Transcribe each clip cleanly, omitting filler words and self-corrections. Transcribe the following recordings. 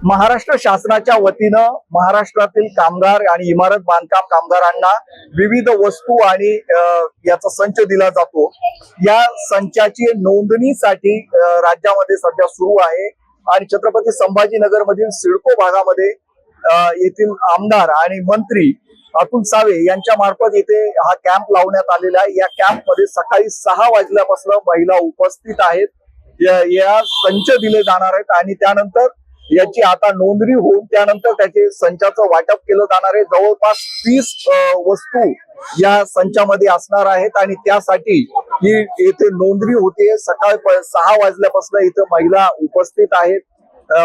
महाराष्ट्र शासनाच्या वतीनं महाराष्ट्रातील कामगार आणि इमारत बांधकाम कामगारांना विविध वस्तू आणि याचा संच दिला जातो। या संचाची नोंदणीसाठी राज्यामध्ये सध्या सुरू आहे आणि छत्रपती संभाजीनगर मधील सिडको भागामध्ये येथील आमदार आणि मंत्री अतुल सावे यांच्या मार्फत इथे हा कॅम्प लावण्यात आलेला आहे। या कॅम्प मध्ये सकाळी 6 वाजल्यापासून महिला उपस्थित आहेत। या संच दिले जाणार आहेत आणि त्यानंतर याची आता नोंदणी होऊन त्यानंतर त्याचे संचाचं वाटप केलं जाणार आहे। जवळपास 30 वस्तू या संचामध्ये असणार आहेत आणि त्यासाठी ही येथे नोंदणी होते। सकाळी 6 वाजल्यापासून इथे महिला उपस्थित आहेत।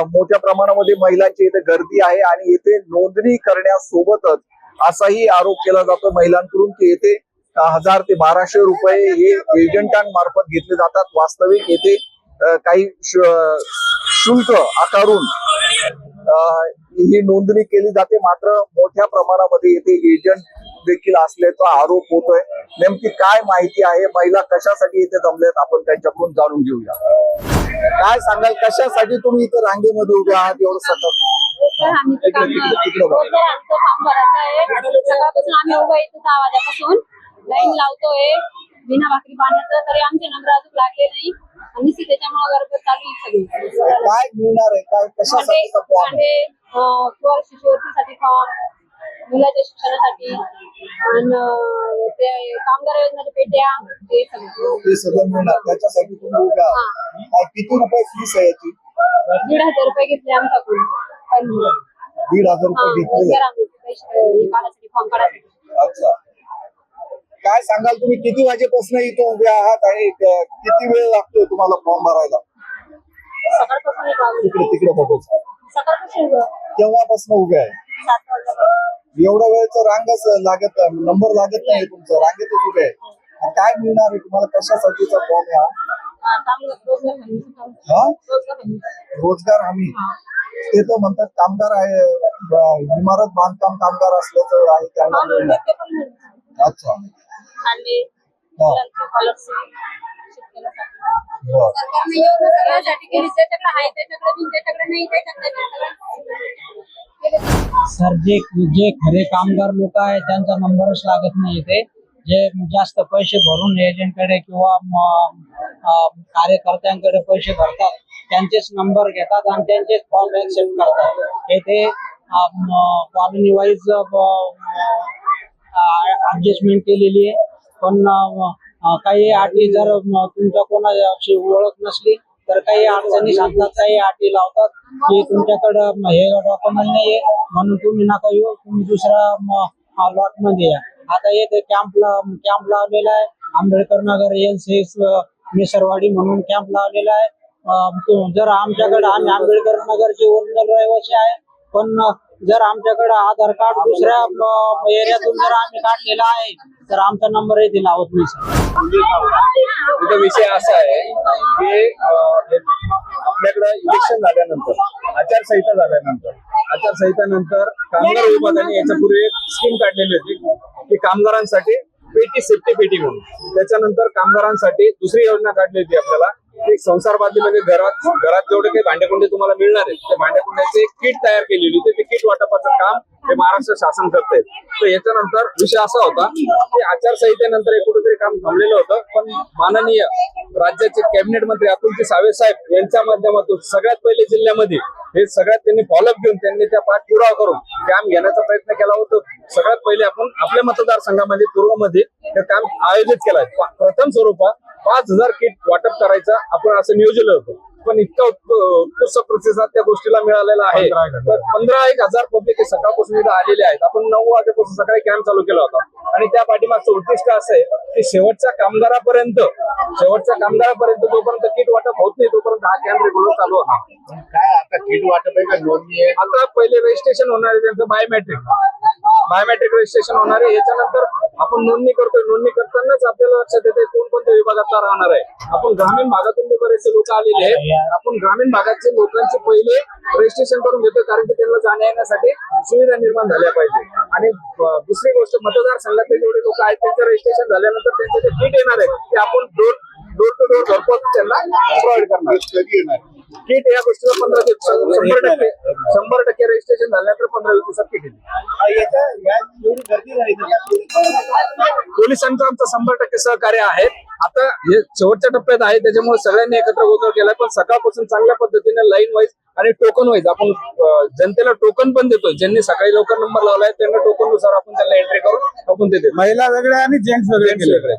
मोठ्या प्रमाणामध्ये महिलांची इथे गर्दी आहे आणि येथे नोंदणी करण्यासोबतच असाही आरोप केला जातो महिलांकडून की येथे 1000 ते 1200 रुपये हे एजंटांमार्फत घेतले जातात। वास्तविक येथे काही शुल्क आकारून ही नोंदणी केली जाते, मात्र मोठ्या प्रमाणामध्ये येथे एजंट देखील असल्याचा आरोप होतोय। नेमकी काय माहिती आहे, महिला कशासाठी इथे जमल्यात, आपण त्यांच्याकडून जाणून घेऊया। काय सांगाल, कशासाठी तुम्ही इथे रांगेमध्ये उभे आहात एवढं सतत? सकाळपासून आम्ही उभा इथे 6 वाजल्यापासून लाईन लावतोय बिना भाकरी पाण्याचं, तरी आमचे नंबर अजून लागले नाही आणि त्याच्यामुळे गडबड चालू आहे सगळी। काय मिळणार आहे, काय कशासाठी शिष्यवृत्तीसाठी फॉर्म, मुलाच्या शिक्षणासाठी आणि ते कामगार योजनेच्या पेट्या, ते सगळं मिळणार, त्याच्यासाठी तुम्ही उभे आहात। किती रुपये फीस आहे याची? 1,500 रुपये घेतले आमच्याकडून। 1,500 रुपये घेतले फॉर्म काढायसाठी। अच्छा, काय सांगाल, तुम्ही किती वाजेपासून इथे उभे आहात आणि किती वेळ लागतोय तुम्हाला फॉर्म भरायला? तिकडे बघायचं। केव्हापासून उभे आहे? एवढ्या वेळचं रांगच लागत, नंबर लागत नाही तुमचं, रांगेतच उभे आहे। काय मिळणार आहे तुम्हाला, कशासाठीचा फॉर्म आहे हा? रोजगार हमी। ते तर म्हणतात कामगार आहे, इमारत बांधकाम कामगार असल्याचं आहे त्यांना मिळणार। अच्छा, सर, जे खरे कामगार लोक आहेत त्यांचा नंबरच लागत नाही इथे। जे जास्त पैसे भरून एजंटकडे किंवा कार्यकर्त्यांकडे पैसे भरतात त्यांचेच नंबर घेतात आणि त्यांचेच फॉर्म ऍक्सेप्ट करतात। येथे कॉलनी वाईज ऍडजस्टमेंट केलेली आहे, पण काही अटी जर तुमच्या कोणाची ओळख नसली तर काही अडचणी सांगतात, काही अटी लावतात की तुमच्याकडं हे डॉक्युमेंट नाहीये म्हणून तुम्ही नका येऊ, तुम्ही दुसऱ्या लॉट मध्ये या। आता येथे कॅम्प लावलेला आहे, आंबेडकर नगर LCS मिसरवाडी म्हणून कॅम्प लावलेला आहे। जर आमच्याकडे, आम्ही आंबेडकर नगरचे ओरिजिनल रहिवासी आहे, पण जर आमच्याकडे आधार कार्ड दुसऱ्या एरियातून जर आम्ही काढलेला आहे तर आमचा नंबर येथे लावत नाही सर। विषय असा आहे की आपल्याकडे इलेक्शन झाल्यानंतर, आचारसंहितेनंतर कामगार विभागाने याच्यापूर्वी एक स्कीम काढलेली होती की कामगारांसाठी पेटी सेफ्टी पेटी म्हणून। त्याच्यानंतर कामगारांसाठी दुसरी योजना काढली होती आपल्याला, एक संसार बांधणीमध्ये घरात जेवढे काही भांडेकुंडे तुम्हाला मिळणार आहेत त्या भांडेकुंड्याचे एक किट तयार केलेली होती। ते किट वाटपाचं काम हे महाराष्ट्र शासन करते। तर याच्यानंतर विषय असा होता की आचारसंहितेनंतर एक कुठेतरी काम थांबलेलं होतं, पण माननीय राज्याचे कॅबिनेट मंत्री अतुलजी सावे साहेब यांच्या माध्यमातून सगळ्यात पहिले जिल्ह्यामध्ये हे सगळ्यात त्यांनी फॉलोअप घेऊन त्यांनी त्या पाठपुरावा करून काम घेण्याचा प्रयत्न केला होता। सगळ्यात पहिले आपण आपल्या मतदारसंघामध्ये पूर्वमध्ये हे काम आयोजित केलं। प्रथम स्वरूपात 5000 किट वाटप करायचं आपण असं नियोजन होतं, पण इतका उत्कृष्ट प्रतिसाद त्या गोष्टीला मिळालेला आहे। तर 15,000 पब्लिक सकाळपासून इथं आलेले आहेत। आपण 9 वाजेपासून सकाळी कॅम्प चालू केला होता आणि त्या पाठीमागचं उद्दिष्ट असं आहे की शेवटच्या कामगारापर्यंत जोपर्यंत किट वाटप होत नाही तोपर्यंत हा कॅम्प रेग्युलर चालू होता। काय आता किट वाटप आहे का नोंदणी आहे? आता पहिले रजिस्ट्रेशन होणार आहे त्यांचं, बायोमेट्रिक रजिस्ट्रेशन होणार आहे। याच्यानंतर आपण नोंदणी करतोय, नोंदणी करतानाच आपल्याला लक्षात येते कोणत्या विभागातला राहणार आहे। आपण ग्रामीण भागातून बरेचसे लोक आलेले आहेत, आपण ग्रामीण भागाचे लोकांचे पहिले रजिस्ट्रेशन करून घेतोय, कारण की त्यांना जाण्या येण्यासाठी सुविधा निर्माण झाल्या पाहिजे। आणि दुसरी गोष्ट, मतदारसंघातले जेवढे लोक आहेत त्यांचं रजिस्ट्रेशन झाल्यानंतर त्यांचे जे किट येणार आहे ते आपण डोर टू डोर घरपोच त्यांना प्रोव्हाइड करणार। किट या गोष्टीला 100% रजिस्ट्रेशन झाल्यानंतर 15-20 दिवसात किट येते. पोलिसांचं आमचं 100% सहकार्य आहे. आता हे शेवटच्या टप्प्यात आहे, त्याच्यामुळे सगळ्यांनी एकत्र गोंधळ केला. पण सकाळपासून चांगल्या पद्धतीने लाईन वाईज आणि टोकन वाईज आपण जनतेला टोकन पण देतोय. ज्यांनी सकाळी लवकर नंबर लावलाय त्यांना टोकन नुसार आपण त्यांना एंट्री करून आपण ते देतो. महिला वेगळ्या आणि जेंट्स वेगळे वेगळे